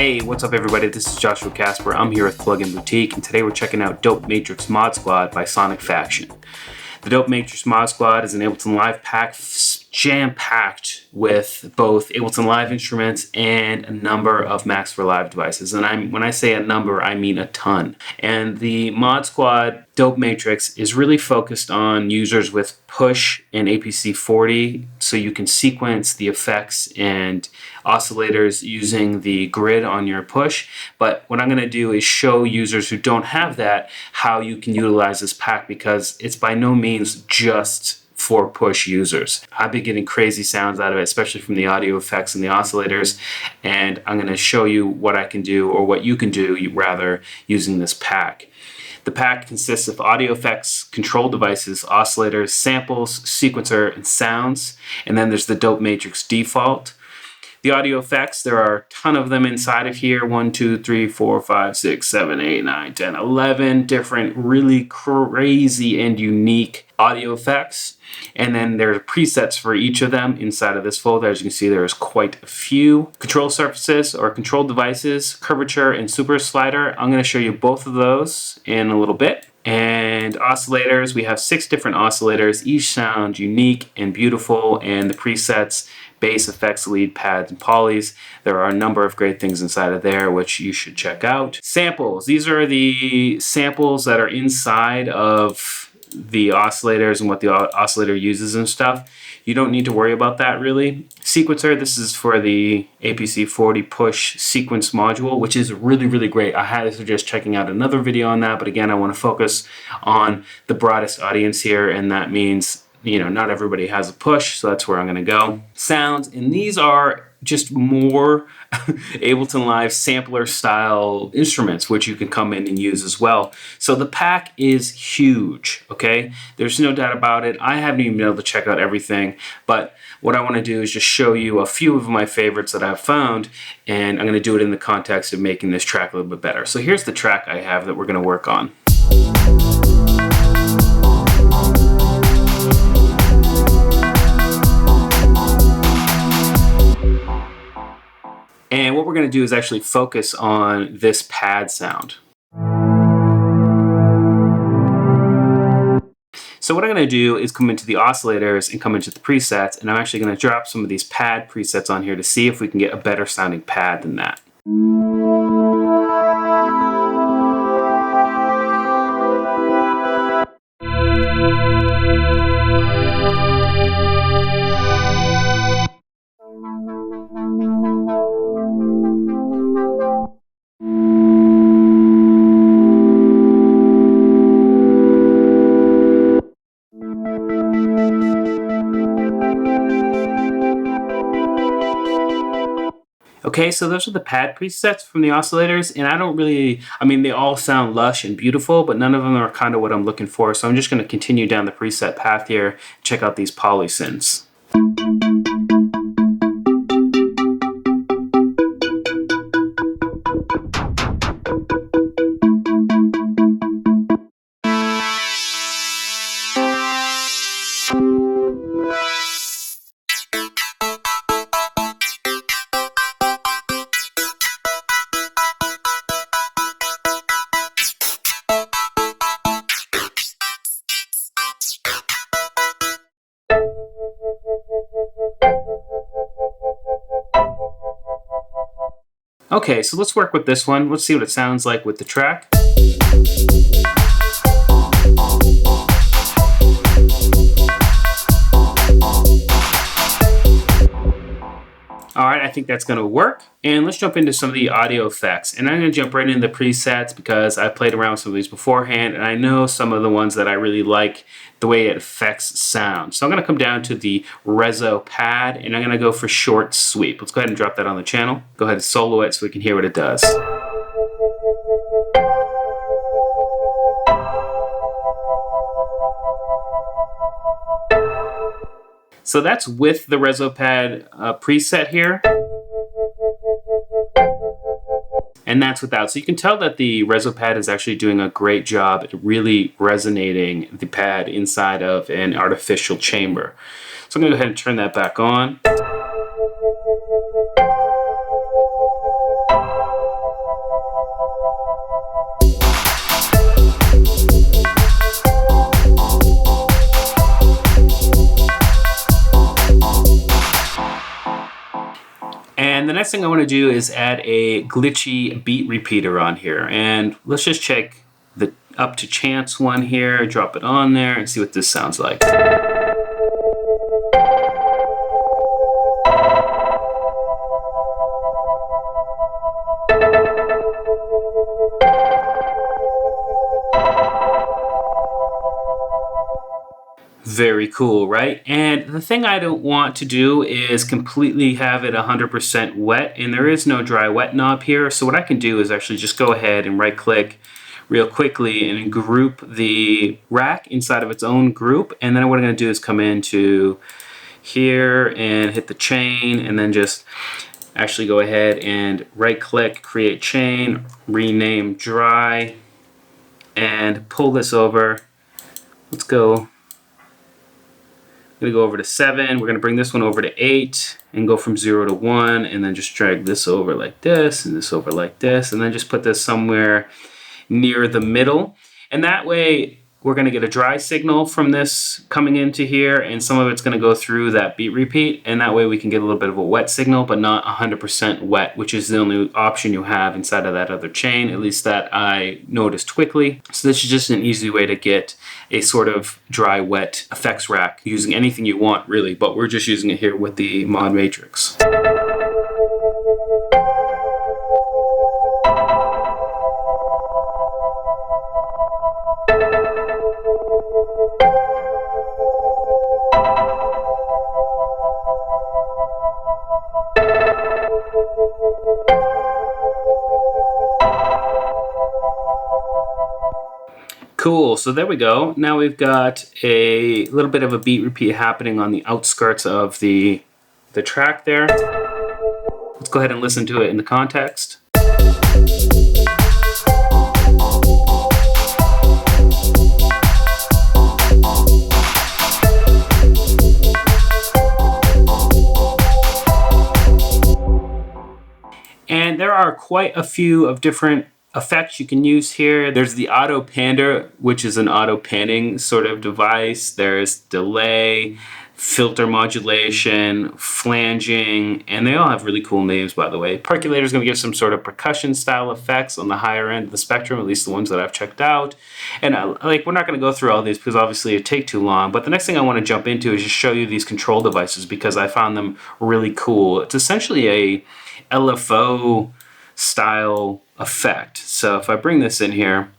Hey, what's up everybody? This is Joshua Casper. I'm here with Plugin Boutique, and today we're checking out Dope Matrix Mod Squad by Sonic Faction. The Dope Matrix Mod Squad is an Ableton Live pack jam-packed with both Ableton Live instruments and a number of Max for Live devices. And when I say a number, I mean a ton. And the Mod Squad Dope Matrix is really focused on users with Push and APC 40, so you can sequence the effects and oscillators using the grid on your Push. But what I'm going to do is show users who don't have that how you can utilize this pack, because it's by no means just for Push users. I've been getting crazy sounds out of it, especially from the audio effects and the oscillators, and I'm going to show you what I can do, or what you can do rather, using this pack. The pack consists of audio effects, control devices, oscillators, samples, sequencer, and sounds, and then there's the Dope Matrix default. The audio effects, there are a ton of them inside of here. 1, 2, 3, 4, 5, 6, 7, 8, 9, 10, 11 different really crazy and unique audio effects. And then there are presets for each of them inside of this folder. As you can see, there is quite a few. Control surfaces or control devices, curvature and super slider. I'm going to show you both of those in a little bit. And oscillators, we have 6 different oscillators. Each sound unique and beautiful, and the presets, bass effects, lead pads, and polys. There are a number of great things inside of there which you should check out. Samples, these are the samples that are inside of the oscillators and what the oscillator uses and stuff. You don't need to worry about that really. Sequencer, this is for the APC 40 Push sequence module, which is really great. I highly suggest checking out another video on that, but again, I want to focus on the broadest audience here, and that means, you know, not everybody has a Push, so that's where I'm going to go. Sounds, and these are just more Ableton Live sampler style instruments, which you can come in and use as well. So the pack is huge, okay? There's no doubt about it. I haven't even been able to check out everything, but what I want to do is just show you a few of my favorites that I've found, and I'm going to do it in the context of making this track a little bit better. So here's the track I have that we're going to work on. And what we're going to do is actually focus on this pad sound. So what I'm going to do is come into the oscillators and come into the presets, and I'm actually going to drop some of these pad presets on here to see if we can get a better sounding pad than that. Okay, so those are the pad presets from the oscillators, and I mean, they all sound lush and beautiful, but none of them are kind of what I'm looking for. So I'm just going to continue down the preset path here, check out these poly synths. Okay, so let's work with this one. Let's see what it sounds like with the track. Alright, I think that's going to work. And let's jump into some of the audio effects. And I'm going to jump right into the presets because I played around with some of these beforehand, and I know some of the ones that I really like the way it affects sound. So I'm going to come down to the Rezo pad, and I'm going to go for short sweep. Let's go ahead and drop that on the channel. Go ahead and solo it so we can hear what it does. So that's with the Rezo pad preset here. And that's without. So you can tell that the Rezo pad is actually doing a great job at really resonating the pad inside of an artificial chamber. So I'm going to go ahead and turn that back on. the next thing I want to do is add a glitchy beat repeater on here. And let's just check the up to chance one here, drop it on there and see what this sounds like. Very cool, right? And the thing I don't want to do is completely have it 100% wet, and there is no dry wet knob here. So what I can do is actually just go ahead and right click real quickly and group the rack inside of its own group. And then what I'm going to do is come into here and hit the chain, and then just actually go ahead and right click, create chain, rename dry, and pull this over. Let's go. I'm going to go over to 7. We're going to bring this one over to 8 and go from 0 to 1, and then just drag this over like this and this over like this, and then just put this somewhere near the middle. And that way we're going to get a dry signal from this coming into here, and some of it's going to go through that beat repeat, and that way we can get a little bit of a wet signal, but not 100% wet, which is the only option you have inside of that other chain, at least that I noticed quickly. So this is just an easy way to get a sort of dry wet effects rack using anything you want really, but we're just using it here with the mod matrix. Cool, so there we go. Now we've got a little bit of a beat repeat happening on the outskirts of the track there. Let's go ahead and listen to it in the context. And there are quite a few of different effects you can use here. There's the auto pander, which is an auto panning sort of device. There's delay, filter modulation, flanging, and they all have really cool names, by the way. Percolator is going to give some sort of percussion style effects on the higher end of the spectrum, at least the ones that I've checked out. And we're not going to go through all these because obviously it'd take too long, but the next thing I want to jump into is just show you these control devices because I found them really cool. It's essentially a LFO style effect. So if I bring this in here,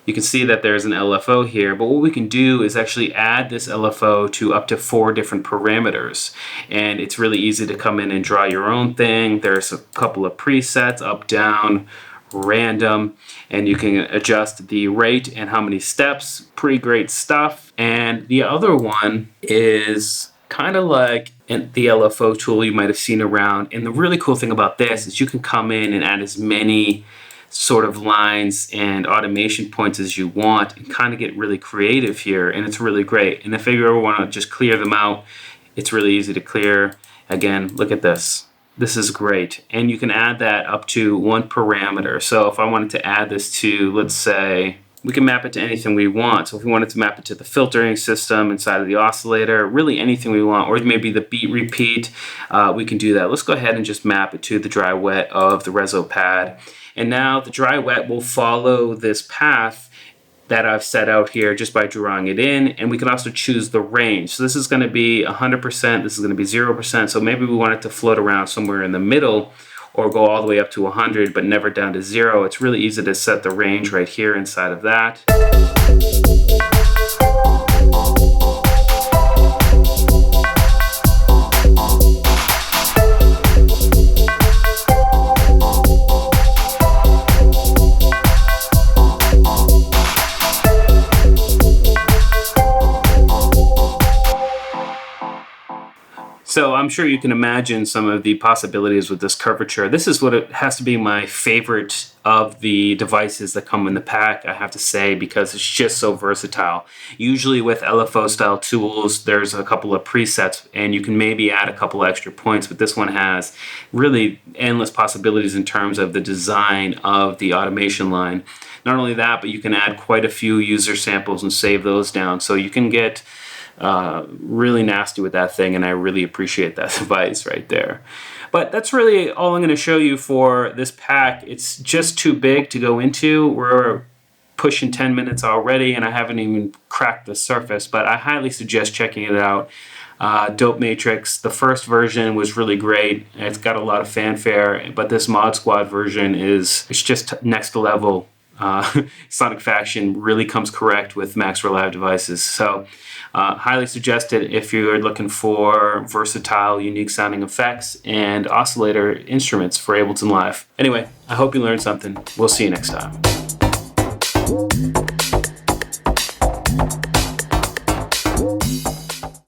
you can see that there's an LFO here, but what we can do is actually add this LFO to up to 4 different parameters. And it's really easy to come in and draw your own thing. There's a couple of presets, up, down, random, and you can adjust the rate and how many steps. Pretty great stuff. And the other one is kind of like the LFO tool you might have seen around. And the really cool thing about this is you can come in and add as many sort of lines and automation points as you want and kind of get really creative here, and it's really great. And if you ever want to just clear them out, it's really easy to clear. Again, look at this. This is great. And you can add that up to 1 parameter. So if I wanted to add this to, let's say, we can map it to anything we want. So if we wanted to map it to the filtering system inside of the oscillator, really anything we want, or maybe the beat repeat, we can do that. Let's go ahead and just map it to the dry wet of the reso pad. And now the dry wet will follow this path that I've set out here just by drawing it in, and we can also choose the range. So this is going to be 100%, this is going to be 0%, so maybe we want it to float around somewhere in the middle or go all the way up to 100 but never down to 0. It's really easy to set the range right here inside of that. So I'm sure you can imagine some of the possibilities with this curvature. This is what it has to be my favorite of the devices that come in the pack, I have to say, because it's just so versatile. Usually with LFO style tools, there's a couple of presets and you can maybe add a couple extra points, but this one has really endless possibilities in terms of the design of the automation line. Not only that, but you can add quite a few user samples and save those down. So you can get really nasty with that thing, and I really appreciate that device right there. But that's really all I'm going to show you for this pack. It's just too big to go into. We're pushing 10 minutes already, and I haven't even cracked the surface, but I highly suggest checking it out. Dope Matrix, the first version was really great. It's got a lot of fanfare, but this Mod Squad version it's just next level. Sonic Faction really comes correct with Maxwell Live devices. So highly suggest it if you're looking for versatile, unique sounding effects and oscillator instruments for Ableton Live. Anyway, I hope you learned something. We'll see you next time.